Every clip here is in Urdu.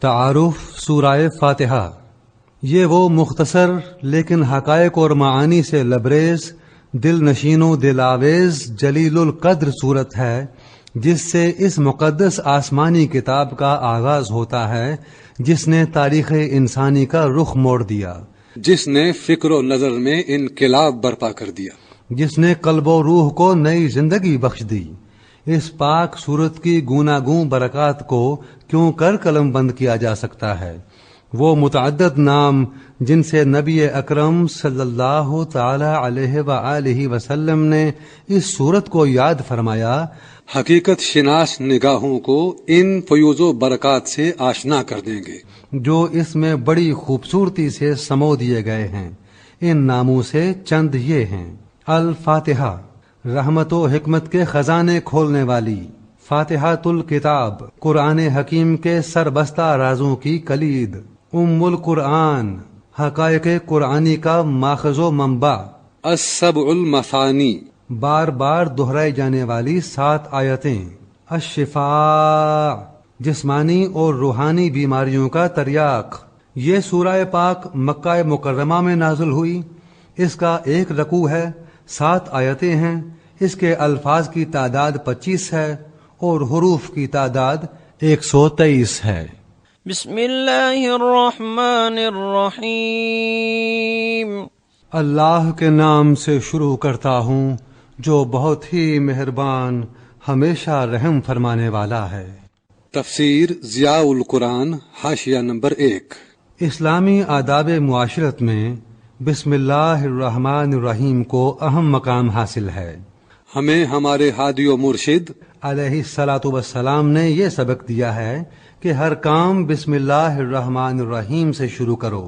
تعارف سورہ فاتحہ۔ یہ وہ مختصر لیکن حقائق اور معانی سے لبریز، دل نشین و دل آویز جلیل القدر صورت ہے جس سے اس مقدس آسمانی کتاب کا آغاز ہوتا ہے، جس نے تاریخ انسانی کا رخ موڑ دیا، جس نے فکر و نظر میں انقلاب برپا کر دیا، جس نے قلب و روح کو نئی زندگی بخش دی۔ اس پاک صورت کی گوناگوں برکات کو کیوں کر قلم بند کیا جا سکتا ہے؟ وہ متعدد نام جن سے نبی اکرم صلی اللہ تعالی علیہ وآلہ وسلم نے اس صورت کو یاد فرمایا، حقیقت شناس نگاہوں کو ان فیوز و برکات سے آشنا کر دیں گے جو اس میں بڑی خوبصورتی سے سمو دیے گئے ہیں۔ ان ناموں سے چند یہ ہیں: الفاتحہ، رحمت و حکمت کے خزانے کھولنے والی، فاتحۃ الکتاب، قرآن حکیم کے سربستہ رازوں کی کلید، ام القرآن، حقائق قرآنی کا ماخذ و منبع، السبع المثانی، بار بار دہرائی جانے والی 7 آیتیں، الشفاء، جسمانی اور روحانی بیماریوں کا تریاق۔ یہ سورہ پاک مکہ مکرمہ میں نازل ہوئی۔ اس کا ایک رکوع ہے، 7 آیتیں ہیں۔ اس کے الفاظ کی تعداد 25 ہے اور حروف کی تعداد 123 ہے۔ بسم اللہ الرحمن الرحیم۔ اللہ کے نام سے شروع کرتا ہوں جو بہت ہی مہربان، ہمیشہ رحم فرمانے والا ہے۔ تفسیر ضیاء القرآن، حاشیہ نمبر 1۔ اسلامی آداب معاشرت میں بسم اللہ الرحمن الرحیم کو اہم مقام حاصل ہے۔ ہمیں ہمارے ہادی و مرشد علیہ الصلاۃ والسلام نے یہ سبق دیا ہے کہ ہر کام بسم اللہ الرحمن الرحیم سے شروع کرو،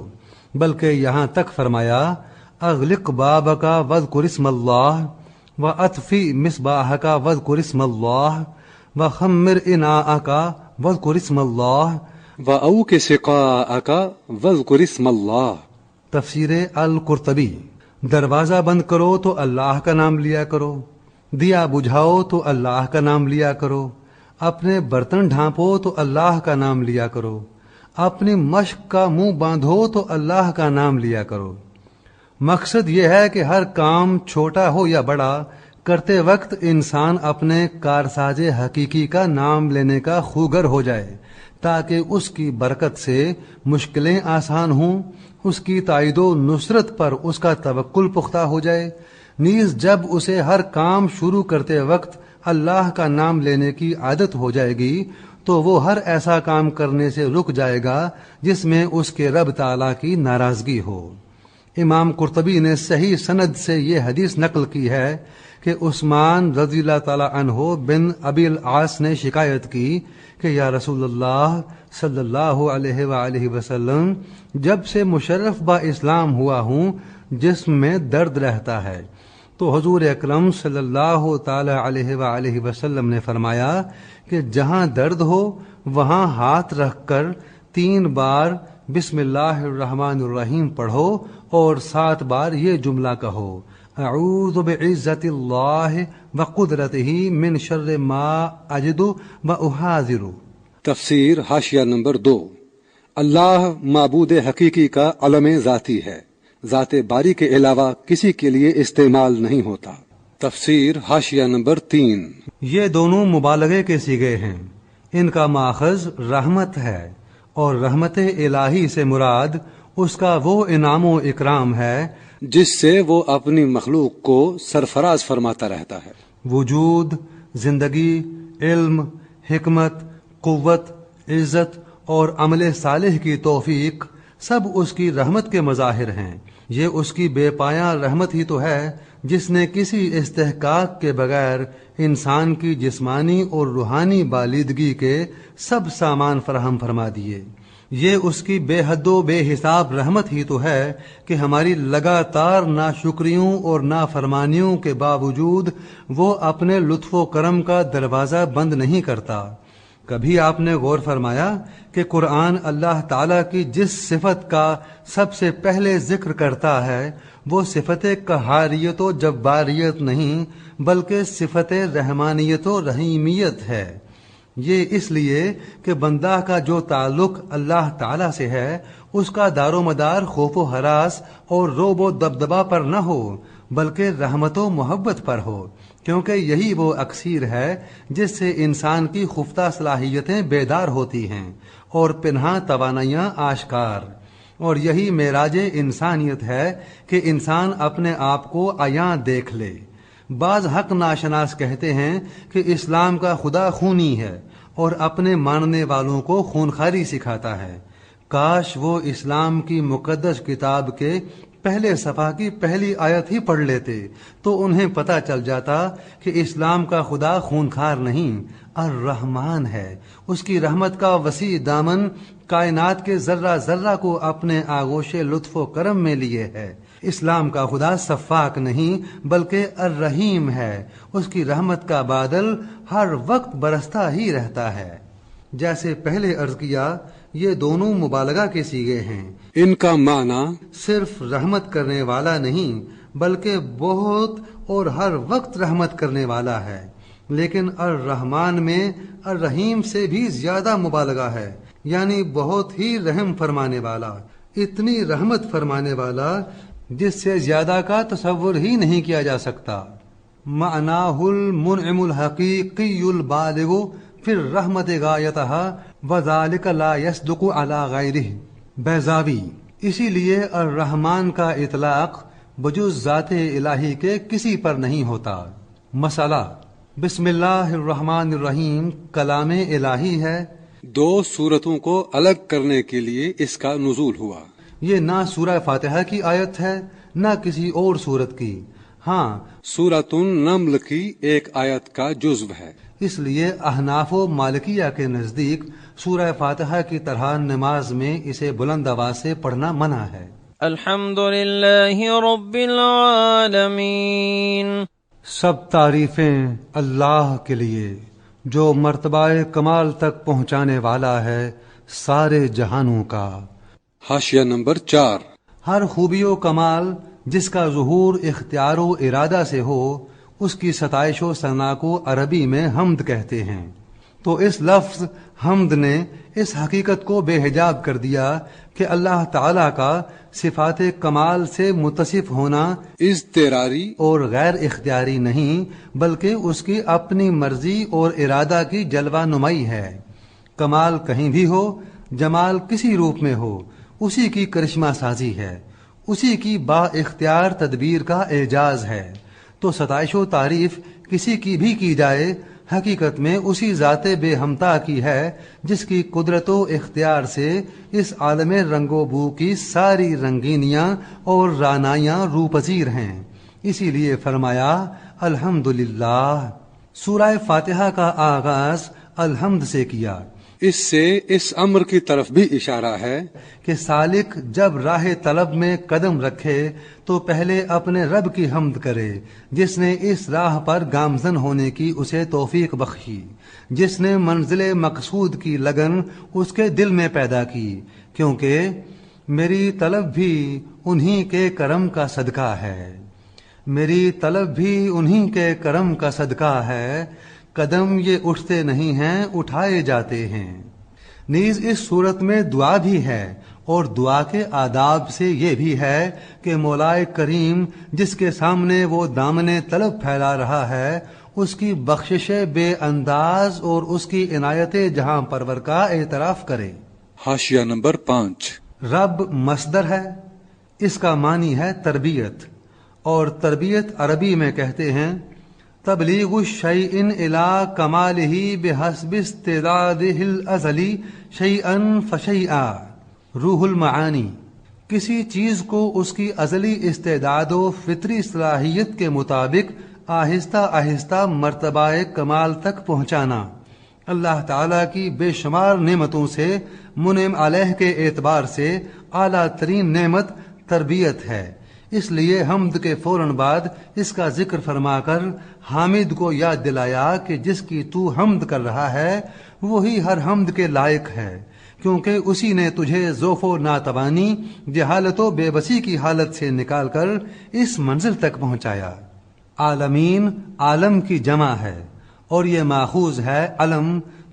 بلکہ یہاں تک فرمایا اغلق بابک واذکر اسم اللہ واطفئ مصباحک واذکر اسم اللہ وخمر اناءک واذکر اسم اللہ وَأَوْكِ سِقَاءَكَ وَاذْكُرِ اسْمَ اللہ۔ تفسیر القرطبی۔ دروازہ بند کرو تو اللہ کا نام لیا کرو، دیا بجھاؤ تو اللہ کا نام لیا کرو، اپنے برتن ڈھانپو تو اللہ کا نام لیا کرو، اپنی مشق کا منہ باندھو تو اللہ کا نام لیا کرو۔ مقصد یہ ہے کہ ہر کام چھوٹا ہو یا بڑا کرتے وقت انسان اپنے کارساز حقیقی کا نام لینے کا خوگر ہو جائے، تاکہ اس کی برکت سے مشکلیں آسان ہوں، اس کی تائید و نصرت پر اس کا توکل پختہ ہو جائے۔ نیز جب اسے ہر کام شروع کرتے وقت اللہ کا نام لینے کی عادت ہو جائے گی تو وہ ہر ایسا کام کرنے سے رک جائے گا جس میں اس کے رب تعالیٰ کی ناراضگی ہو۔ امام قرطبی نے صحیح سند سے یہ حدیث نقل کی ہے کہ عثمان رضی اللہ تعالیٰ عنہ بن ابی العاص نے شکایت کی کہ یا رسول اللہ صلی اللہ علیہ وآلہ وسلم، جب سے مشرف با اسلام ہوا ہوں جسم میں درد رہتا ہے۔ تو حضور اکرم صلی اللہ تعالی علیہ وآلہ وسلم نے فرمایا کہ جہاں درد ہو وہاں ہاتھ رکھ کر 3 بار بسم اللہ الرحمن الرحیم پڑھو اور 7 بار یہ جملہ کہو: اعوذ بعزت اللہ وقدرتہ من شر ما اجد واحاذر۔ تفسیر حاشیہ نمبر 2۔ اللہ معبود حقیقی کا علم ذاتی ہے، ذات باری کے علاوہ کسی کے لیے استعمال نہیں ہوتا۔ تفسیر حاشیہ نمبر 3۔ یہ دونوں مبالغے کے صیغے ہیں۔ ان کا ماخذ رحمت ہے، اور رحمت الہی سے مراد اس کا وہ انعام و اکرام ہے جس سے وہ اپنی مخلوق کو سرفراز فرماتا رہتا ہے۔ وجود، زندگی، علم، حکمت، قوت، عزت اور عمل صالح کی توفیق سب اس کی رحمت کے مظاہر ہیں۔ یہ اس کی بے پایاں رحمت ہی تو ہے جس نے کسی استحقاق کے بغیر انسان کی جسمانی اور روحانی بالیدگی کے سب سامان فراہم فرما دیے۔ یہ اس کی بے حد و بے حساب رحمت ہی تو ہے کہ ہماری لگاتار ناشکریوں اور نافرمانیوں کے باوجود وہ اپنے لطف و کرم کا دروازہ بند نہیں کرتا۔ کبھی آپ نے غور فرمایا کہ قرآن اللہ تعالیٰ کی جس صفت کا سب سے پہلے ذکر کرتا ہے وہ صفت قہاریت و جباریت نہیں بلکہ صفت رحمانیت و رحیمیت ہے۔ یہ اس لیے کہ بندہ کا جو تعلق اللہ تعالی سے ہے اس کا دار و مدار خوف و ہراس اور روب و دبدبا پر نہ ہو بلکہ رحمت و محبت پر ہو، کیونکہ یہی وہ اکسیر ہے جس سے انسان کی خفتہ صلاحیتیں بیدار ہوتی ہیں اور پنہاں توانائیاں آشکار، اور یہی معراج انسانیت ہے کہ انسان اپنے آپ کو عیاں دیکھ لے۔ بعض حق ناشناس کہتے ہیں کہ اسلام کا خدا خونی ہے اور اپنے ماننے والوں کو خونخواری سکھاتا ہے۔ کاش وہ اسلام کی مقدس کتاب کے پہلے صفحہ کی پہلی آیت ہی پڑھ لیتے تو انہیں پتہ چل جاتا کہ اسلام کا خدا خونخوار نہیں، الرحمن ہے۔ اس کی رحمت کا وسیع دامن کائنات کے ذرہ ذرہ کو اپنے آغوش لطف و کرم میں لیے ہے۔ اسلام کا خدا سفاک نہیں بلکہ الرحیم ہے، اس کی رحمت کا بادل ہر وقت برستا ہی رہتا ہے۔ جیسے پہلے عرض کیا، یہ دونوں مبالغہ کے صیغے ہیں۔ ان کا معنی صرف رحمت کرنے والا نہیں بلکہ بہت اور ہر وقت رحمت کرنے والا ہے، لیکن الرحمن میں الرحیم سے بھی زیادہ مبالغہ ہے، یعنی بہت ہی رحم فرمانے والا، اتنی رحمت فرمانے والا جس سے زیادہ کا تصور ہی نہیں کیا جا سکتا۔ معناہ المنعم الحقیقی البالغ فی الرحمت غایتها وذالک لا یصدق علی غیرہ، بیضاوی۔ اسی لیے الرحمن کا اطلاق بجز ذات الہی کے کسی پر نہیں ہوتا۔ مسئلہ، بسم اللہ الرحمن الرحیم کلام الہی ہے۔ دو صورتوں کو الگ کرنے کے لیے اس کا نزول ہوا۔ یہ نہ سورہ فاتحہ کی آیت ہے نہ کسی اور سورت کی، ہاں سورۃ النمل کی ایک آیت کا جزو ہے۔ اس لیے احناف و مالکیہ کے نزدیک سورہ فاتحہ کی طرح نماز میں اسے بلند آواز سے پڑھنا منع ہے۔ الحمد للہ رب العالمین، سب تعریفیں اللہ کے لیے جو مرتبہ کمال تک پہنچانے والا ہے سارے جہانوں کا۔ حاشیہ نمبر 4۔ ہر خوبی و کمال جس کا ظہور اختیار و ارادہ سے ہو اس کی ستائش و ثنا کو عربی میں حمد کہتے ہیں، تو اس لفظ حمد نے اس حقیقت کو بے حجاب کر دیا کہ اللہ تعالی کا صفات کمال سے متصف ہونا اضطراری اور غیر اختیاری نہیں بلکہ اس کی اپنی مرضی اور ارادہ کی جلوہ نمائی ہے۔ کمال کہیں بھی ہو، جمال کسی روپ میں ہو، اسی کی کرشمہ سازی ہے، اسی کی با اختیار تدبیر کا اعجاز ہے۔ تو ستائش و تعریف کسی کی بھی کی جائے حقیقت میں اسی ذات بے ہمتا کی ہے جس کی قدرت و اختیار سے اس عالم رنگ و بو کی ساری رنگینیاں اور رانائیاں روپذیر ہیں۔ اسی لیے فرمایا الحمدللہ۔ سورہ فاتحہ کا آغاز الحمد سے کیا۔ اس سے اس امر کی طرف بھی اشارہ ہے کہ سالک جب راہ طلب میں قدم رکھے تو پہلے اپنے رب کی حمد کرے جس نے اس راہ پر گامزن ہونے کی اسے توفیق بخشی، جس نے منزل مقصود کی لگن اس کے دل میں پیدا کی، کیونکہ میری طلب بھی انہی کے کرم کا صدقہ ہے، میری طلب بھی انہی کے کرم کا صدقہ ہے، قدم یہ اٹھتے نہیں ہیں اٹھائے جاتے ہیں۔ نیز اس صورت میں دعا بھی ہے، اور دعا کے آداب سے یہ بھی ہے کہ مولائے کریم جس کے سامنے وہ دامن طلب پھیلا رہا ہے اس کی بخشش بے انداز اور اس کی عنایت جہاں پرور کا اعتراف کرے۔ حاشیہ نمبر 5۔ رب مصدر ہے، اس کا معنی ہے تربیت، اور تربیت عربی میں کہتے ہیں تبلیغ الشیء الی کمالہ بحسب استعدادہ الازلی شیئا فشیئا۔ روح المعانی، کسی چیز کو اس کی ازلی استعداد و فطری صلاحیت کے مطابق آہستہ آہستہ مرتبہ کمال تک پہنچانا۔ اللہ تعالیٰ کی بے شمار نعمتوں سے منعم علیہ کے اعتبار سے اعلیٰ ترین نعمت تربیت ہے۔ اس لیے حمد کے فوراً بعد اس کا ذکر فرما کر حامد کو یاد دلایا کہ جس کی تو حمد کر رہا ہے وہی ہر حمد کے لائق ہے، کیونکہ اسی نے تجھے ضعف و ناتوانی، جہالت و بے بسی کی حالت سے نکال کر اس منزل تک پہنچایا۔ عالمین عالم کی جمع ہے اور یہ ماخوذ ہے علم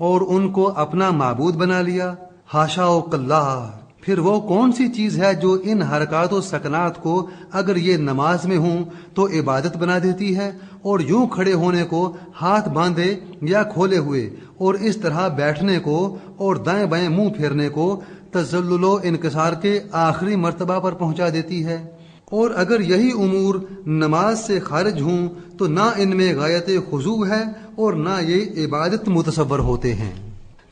اور ان کو اپنا معبود بنا لیا. حاشا و کلّہ. پھر وہ کون سی چیز ہے جو ان حرکات و سکنات کو اگر یہ نماز میں ہوں تو عبادت بنا دیتی ہے، اور یوں کھڑے ہونے کو ہاتھ باندھے یا کھولے ہوئے، اور اس طرح بیٹھنے کو اور دائیں بائیں منہ پھیرنے کو تذلل و انکسار کے آخری مرتبہ پر پہنچا دیتی ہے. اور اگر یہی امور نماز سے خارج ہوں تو نہ ان میں غایت خضوع ہے اور نہ یہ عبادت متصور ہوتے ہیں.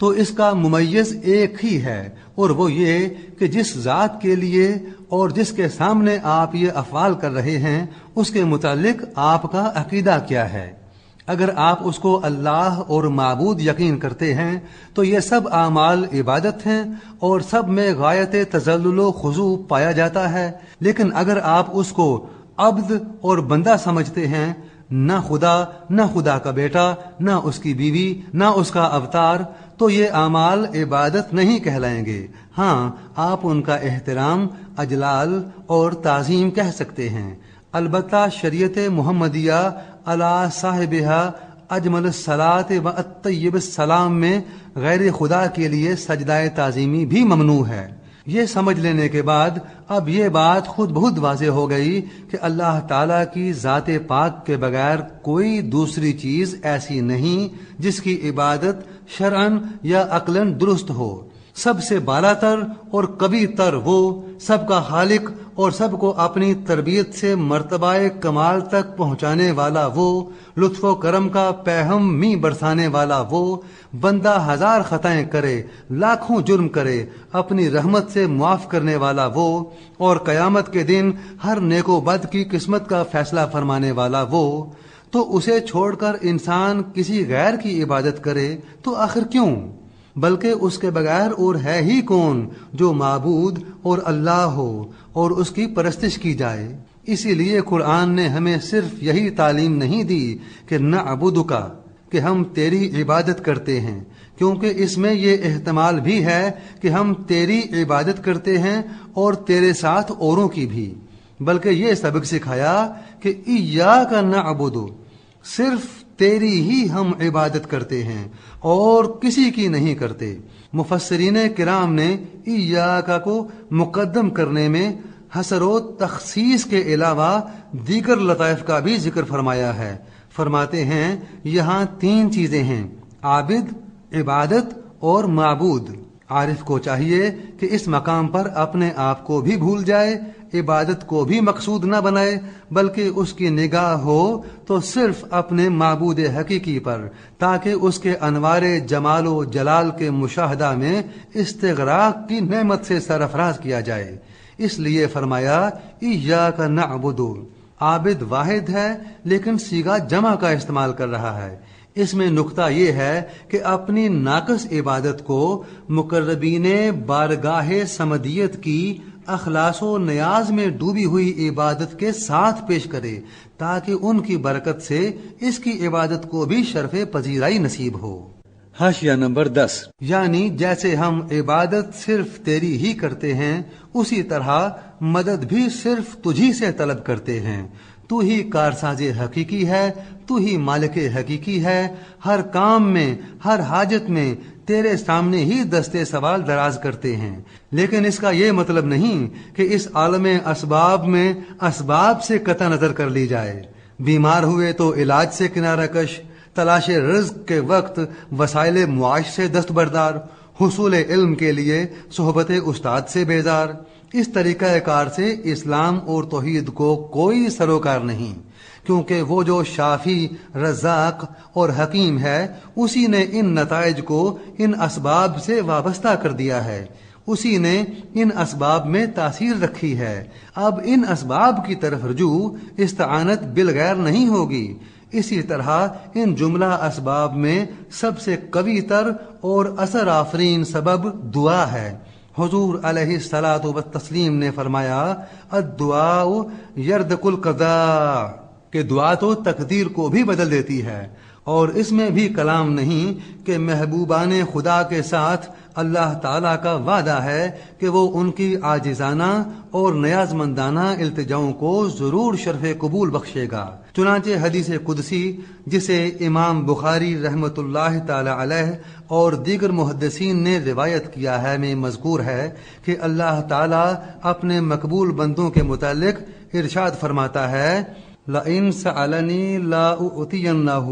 تو اس کا ممیز ایک ہی ہے، اور وہ یہ کہ جس ذات کے لیے اور جس کے سامنے آپ یہ افعال کر رہے ہیں اس کے متعلق آپ کا عقیدہ کیا ہے. اگر آپ اس کو اللہ اور معبود یقین کرتے ہیں تو یہ سب اعمال عبادت ہیں اور سب میں غایت تذلل و خضوع پایا جاتا ہے. لیکن اگر آپ اس کو عبد اور بندہ سمجھتے ہیں، نہ خدا، نہ خدا کا بیٹا، نہ اس کی بیوی، نہ اس کا اوتار، تو یہ اعمال عبادت نہیں کہلائیں گے. ہاں، آپ ان کا احترام، اجلال اور تعظیم کہہ سکتے ہیں. البتہ شریعت محمدیہ علی صاحبہا اجمل الصلاۃ و اطیب السلام میں غیر خدا کے لیے سجدہ تعظیمی بھی ممنوع ہے. یہ سمجھ لینے کے بعد اب یہ بات خود بخود واضح ہو گئی کہ اللہ تعالیٰ کی ذات پاک کے بغیر کوئی دوسری چیز ایسی نہیں جس کی عبادت شرعاً یا عقلاً درست ہو. سب سے بالا تر اور کبھی تر وہ، سب کا خالق اور سب کو اپنی تربیت سے مرتبہ کمال تک پہنچانے والا وہ، لطف و کرم کا پیہم می برسانے والا وہ، بندہ ہزار خطائیں کرے، لاکھوں جرم کرے، اپنی رحمت سے معاف کرنے والا وہ، اور قیامت کے دن ہر نیک و بد کی قسمت کا فیصلہ فرمانے والا وہ. تو اسے چھوڑ کر انسان کسی غیر کی عبادت کرے تو آخر کیوں؟ بلکہ اس کے بغیر اور ہے ہی کون جو معبود اور اللہ ہو اور اس کی پرستش کی جائے. اسی لیے قرآن نے ہمیں صرف یہی تعلیم نہیں دی کہ نعبدک، کہ ہم تیری عبادت کرتے ہیں، کیونکہ اس میں یہ احتمال بھی ہے کہ ہم تیری عبادت کرتے ہیں اور تیرے ساتھ اوروں کی بھی، بلکہ یہ سبق سکھایا کہ ایاک نعبد، صرف تیری ہی ہم عبادت کرتے ہیں اور کسی کی نہیں کرتے. مفسرین کرام نے ایاک کو مقدم کرنے میں حصر و تخصیص کے علاوہ دیگر لطائف کا بھی ذکر فرمایا ہے. فرماتے ہیں یہاں تین چیزیں ہیں، عابد، عبادت اور معبود. عارف کو چاہیے کہ اس مقام پر اپنے آپ کو بھی بھول جائے، عبادت کو بھی مقصود نہ بنائے، بلکہ اس کی نگاہ ہو تو صرف اپنے معبود حقیقی پر، تاکہ اس کے انوار جمال و جلال کے مشاہدہ میں استغراق کی نعمت سے سرفراز کیا جائے. اس لیے فرمایا ایاک نعبد. عابد واحد ہے لیکن صیغہ جمع کا استعمال کر رہا ہے. اس میں نکتہ یہ ہے کہ اپنی ناقص عبادت کو مقربین بارگاہ سمدیت کی اخلاص و نیاز میں ڈوبی ہوئی عبادت کے ساتھ پیش کرے، تاکہ ان کی برکت سے اس کی عبادت کو بھی شرف پذیرائی نصیب ہو. حاشیہ نمبر 10. یعنی جیسے ہم عبادت صرف تیری ہی کرتے ہیں، اسی طرح مدد بھی صرف تجھی سے طلب کرتے ہیں. تو ہی کارساز حقیقی ہے، تو ہی مالک حقیقی ہے. ہر کام میں، ہر حاجت میں تیرے سامنے ہی دستے سوال دراز کرتے ہیں. لیکن اس کا یہ مطلب نہیں کہ اس عالم اسباب میں اسباب سے قطع نظر کر لی جائے. بیمار ہوئے تو علاج سے کنارہ کش، تلاش رزق کے وقت وسائل معاش سے دستبردار، حصول علم کے لیے صحبت استاد سے بیزار. اس طریقہ کار سے اسلام اور توحید کو کوئی سروکار نہیں، کیونکہ وہ جو شافی، رزاق اور حکیم ہے اسی نے ان نتائج کو ان اسباب سے وابستہ کر دیا ہے، اسی نے ان اسباب میں تاثیر رکھی ہے. اب ان اسباب کی طرف رجوع استعانت بالغیر نہیں ہوگی. اسی طرح ان جملہ اسباب میں سب سے قوی تر اور اثر آفرین سبب دعا ہے. حضور علیہ الصلاۃ والتسلیم نے فرمایا الدعاء یردق القضاء، کہ دعا تو تقدیر کو بھی بدل دیتی ہے. اور اس میں بھی کلام نہیں کہ محبوبان خدا کے ساتھ اللہ تعالیٰ کا وعدہ ہے کہ وہ ان کی عاجزانہ اور نیاز مندانہ التجاؤں کو ضرور شرف قبول بخشے گا۔ چنانچہ حدیث قدسی جسے امام بخاری رحمۃ اللہ تعالی علیہ اور دیگر محدثین نے روایت کیا ہے میں مذکور ہے کہ اللہ تعالیٰ اپنے مقبول بندوں کے متعلق ارشاد فرماتا ہے لَإِن سَأَلَنِي لَأُعْطِيَنَّهُ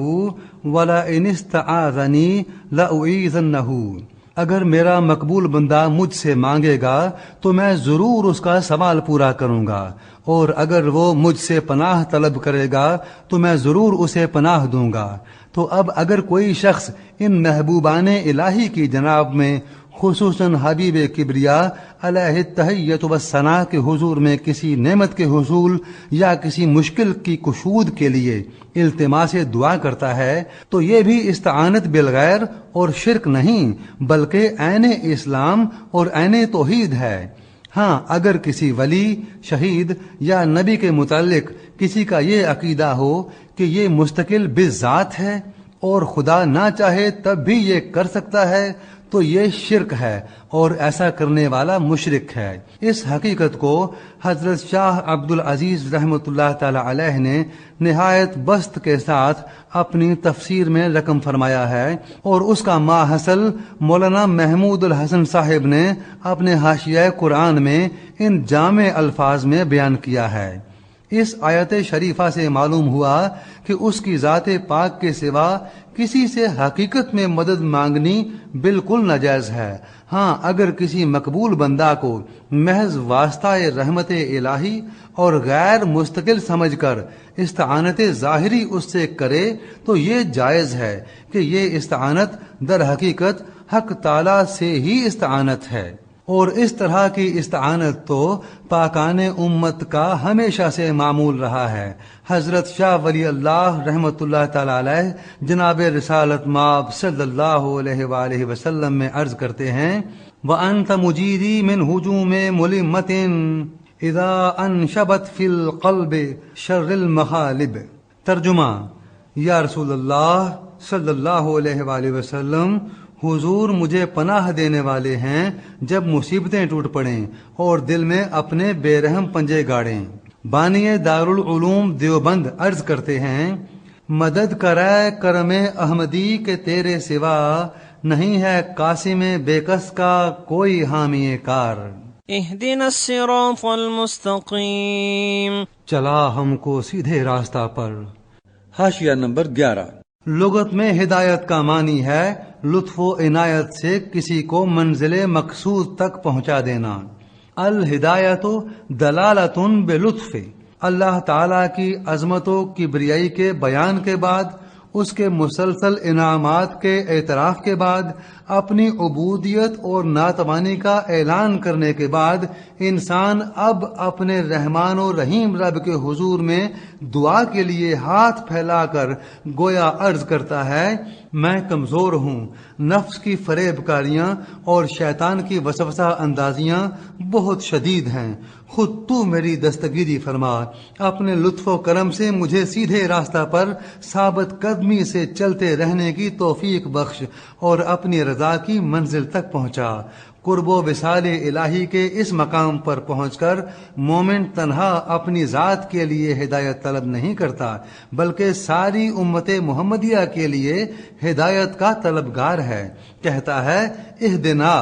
وَلَئِنِ اسْتَعَاذَنِي لَأُعِيذَنَّهُ۔ اگر میرا مقبول بندہ مجھ سے مانگے گا تو میں ضرور اس کا سوال پورا کروں گا، اور اگر وہ مجھ سے پناہ طلب کرے گا تو میں ضرور اسے پناہ دوں گا۔ تو اب اگر کوئی شخص ان محبوبان الہی کی جناب میں خصوصاً حبیب کبریا علیہ التحیۃ والثناء کے حضور میں کسی نعمت کے حصول یا کسی مشکل کی کشود کے لیے التماس دعا کرتا ہے تو یہ بھی استعانت بالغیر اور شرک نہیں بلکہ عین اسلام اور عین توحید ہے۔ ہاں اگر کسی ولی، شہید یا نبی کے متعلق کسی کا یہ عقیدہ ہو کہ یہ مستقل بذات ہے اور خدا نہ چاہے تب بھی یہ کر سکتا ہے تو یہ شرک ہے اور ایسا کرنے والا مشرک ہے۔ اس حقیقت کو حضرت شاہ عبد العزیز رحمۃ اللہ تعالی علیہ نے نہایت بسط کے ساتھ اپنی تفسیر میں رقم فرمایا ہے، اور اس کا ماحصل مولانا محمود الحسن صاحب نے اپنے حاشیہ قرآن میں ان جامع الفاظ میں بیان کیا ہے۔ اس آیت شریفہ سے معلوم ہوا کہ اس کی ذات پاک کے سوا کسی سے حقیقت میں مدد مانگنی بالکل ناجائز ہے۔ ہاں اگر کسی مقبول بندہ کو محض واسطہ رحمت الہی اور غیر مستقل سمجھ کر استعانت ظاہری اس سے کرے تو یہ جائز ہے کہ یہ استعانت در حقیقت حق تعالی سے ہی استعانت ہے، اور اس طرح کی استعانت تو پاکان امت کا ہمیشہ سے معمول رہا ہے۔ حضرت شاہ ولی اللہ رحمۃ اللہ تعالی علیہ جناب رسالت مآب صلی اللہ علیہ وآلہ وسلم میں عرض کرتے ہیں وَأَنْتَ مُجِيرِي مِنْ هُجُومِ مُلِمَّةٍ اِذَا أَنْشَبَتْ فِي الْقَلْبِ شَرِّ الْمَخَالِبِ۔ ترجمہ: یا رسول اللہ صلی اللہ علیہ وآلہ وسلم، حضور مجھے پناہ دینے والے ہیں جب مصیبتیں ٹوٹ پڑیں اور دل میں اپنے بے رحم پنجے گاڑیں۔ بانی دارالعلوم دیوبند عرض کرتے ہیں مدد کرے کرم احمدی کے تیرے سوا، نہیں ہے قاسم بے کس کا کوئی حامی کار۔ اهدنا الصراط المستقیم، چلا ہم کو سیدھے راستہ پر۔ حاشیہ نمبر 11۔ لغت میں ہدایت کا معنی ہے لطف و عنایت سے کسی کو منزل مقصود تک پہنچا دینا۔ الہدایت دلالت بلطف۔ اللہ تعالی کی عظمت و کبریائی کے بیان کے بعد، اس کے مسلسل انعامات کے اعتراف کے بعد، اپنی عبودیت اور ناتوانی کا اعلان کرنے کے بعد، انسان اب اپنے رحمان و رحیم رب کے حضور میں دعا کے لیے ہاتھ پھیلا کر گویا عرض کرتا ہے میں کمزور ہوں، نفس کی فریب کاریاں اور شیطان کی وسوسہ اندازیاں بہت شدید ہیں، خود تو میری دستگیری فرما، اپنے لطف و کرم سے مجھے سیدھے راستہ پر ثابت قدمی سے چلتے رہنے کی توفیق بخش اور اپنی رضا کی منزل تک پہنچا۔ قرب و وصال الہی کے اس مقام پر پہنچ کر مومن تنہا اپنی ذات کے لیے ہدایت طلب نہیں کرتا بلکہ ساری امت محمدیہ کے لیے ہدایت کا طلبگار ہے۔ کہتا ہے اہدنا،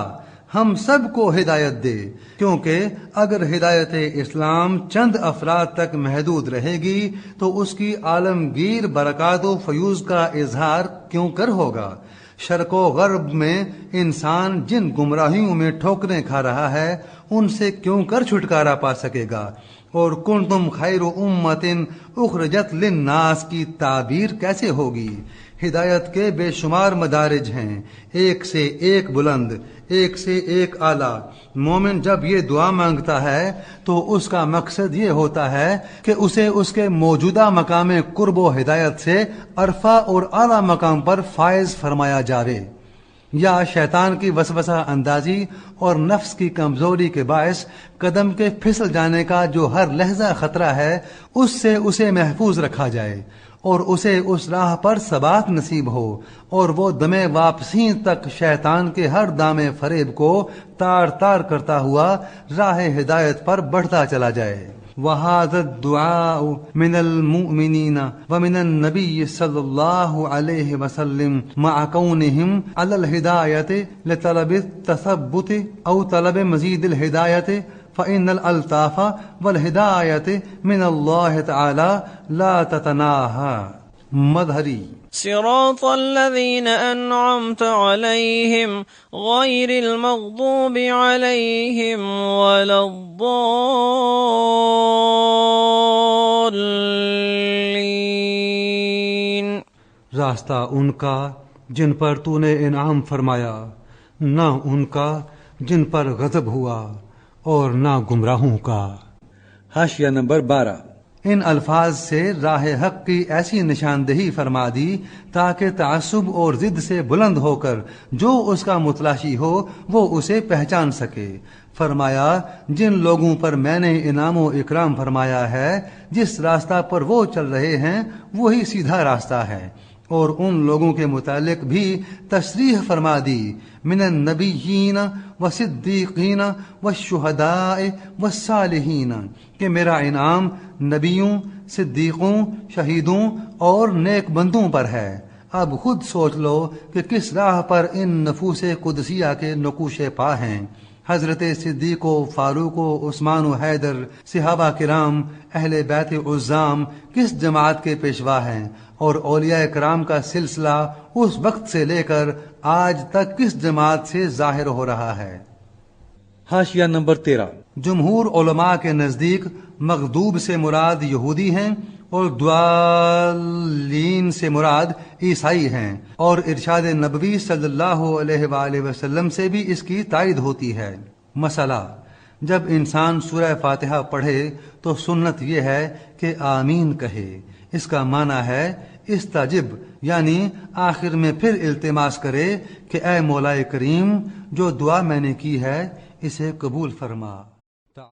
ہم سب کو ہدایت دے، کیونکہ اگر ہدایت اسلام چند افراد تک محدود رہے گی تو اس کی عالمگیر برکات و فیوز کا اظہار کیوں کر ہوگا؟ شرق و غرب میں انسان جن گمراہیوں میں ٹھوکریں کھا رہا ہے ان سے کیوں کر چھٹکارا پا سکے گا؟ اور کنتم خیر امت اخرجت للناس کی تعبیر کیسے ہوگی؟ ہدایت کے بے شمار مدارج ہیں، ایک سے ایک بلند، ایک سے ایک اعلیٰ۔ مومن جب یہ دعا مانگتا ہے تو اس کا مقصد یہ ہوتا ہے کہ اسے اس کے موجودہ مقام قرب و ہدایت سے عرفہ اور اعلیٰ مقام پر فائز فرمایا جاوے۔ یا شیطان کی وسوسہ اندازی اور نفس کی کمزوری کے باعث قدم کے پھسل جانے کا جو ہر لحظہ خطرہ ہے، اس سے اسے محفوظ رکھا جائے اور اسے اس راہ پر ثبات نصیب ہو، اور وہ دم واپسی تک شیطان کے ہر دام فریب کو تار تار کرتا ہوا راہ ہدایت پر بڑھتا چلا جائے۔ وَهَذَا الدُّعَاءُ مِنَ الْمُؤْمِنِينَ وَمِنَ النَّبِيِّ صلی اللہ علیہ وسلم مع كونهم على الهداية لطلب التثبت أو طلب مزید الهداية فإن الألطاف والهداية من الله تعالى لا تتناهى۔ مظہری صراط الذين أنعمت عليهم غير المغضوب عليهم ولا الضالين۔ راستہ ان کا جن پر تو نے انعام فرمایا، نہ ان کا جن پر غضب ہوا، اور نہ گمراہوں کا۔ حاشیہ نمبر 12۔ ان الفاظ سے راہ حق کی ایسی نشاندہی فرما دی تاکہ تعصب اور ضد سے بلند ہو کر جو اس کا متلاشی ہو وہ اسے پہچان سکے۔ فرمایا جن لوگوں پر میں نے انعام و اکرام فرمایا ہے، جس راستہ پر وہ چل رہے ہیں وہی سیدھا راستہ ہے، اور ان لوگوں کے متعلق بھی تصریح فرما دی من النبیین والصدیقین والشہداء والصالحین، کہ میرا انعام نبیوں، صدیقوں، شہیدوں اور نیک بندوں پر ہے۔ اب خود سوچ لو کہ کس راہ پر ان نفوس قدسیہ کے نقوش پا ہیں۔ حضرت صدیق و فاروق و عثمان و حیدر، صحابہ کرام، اہل بیت عظام کس جماعت کے پیشوا ہیں، اور اولیاء کرام کا سلسلہ اس وقت سے لے کر آج تک کس جماعت سے ظاہر ہو رہا ہے۔ حاشیہ نمبر 13۔ جمہور علماء کے نزدیک مغضوب سے مراد یہودی ہیں اور ضالین سے مراد عیسائی ہیں، اور ارشاد نبوی صلی اللہ علیہ وآلہ وسلم سے بھی اس کی تائید ہوتی ہے۔ مسئلہ: جب انسان سورہ فاتحہ پڑھے تو سنت یہ ہے کہ آمین کہے۔ اس کا معنی ہے استجب، یعنی آخر میں پھر التماس کرے کہ اے مولا کریم، جو دعا میں نے کی ہے اسے قبول فرما۔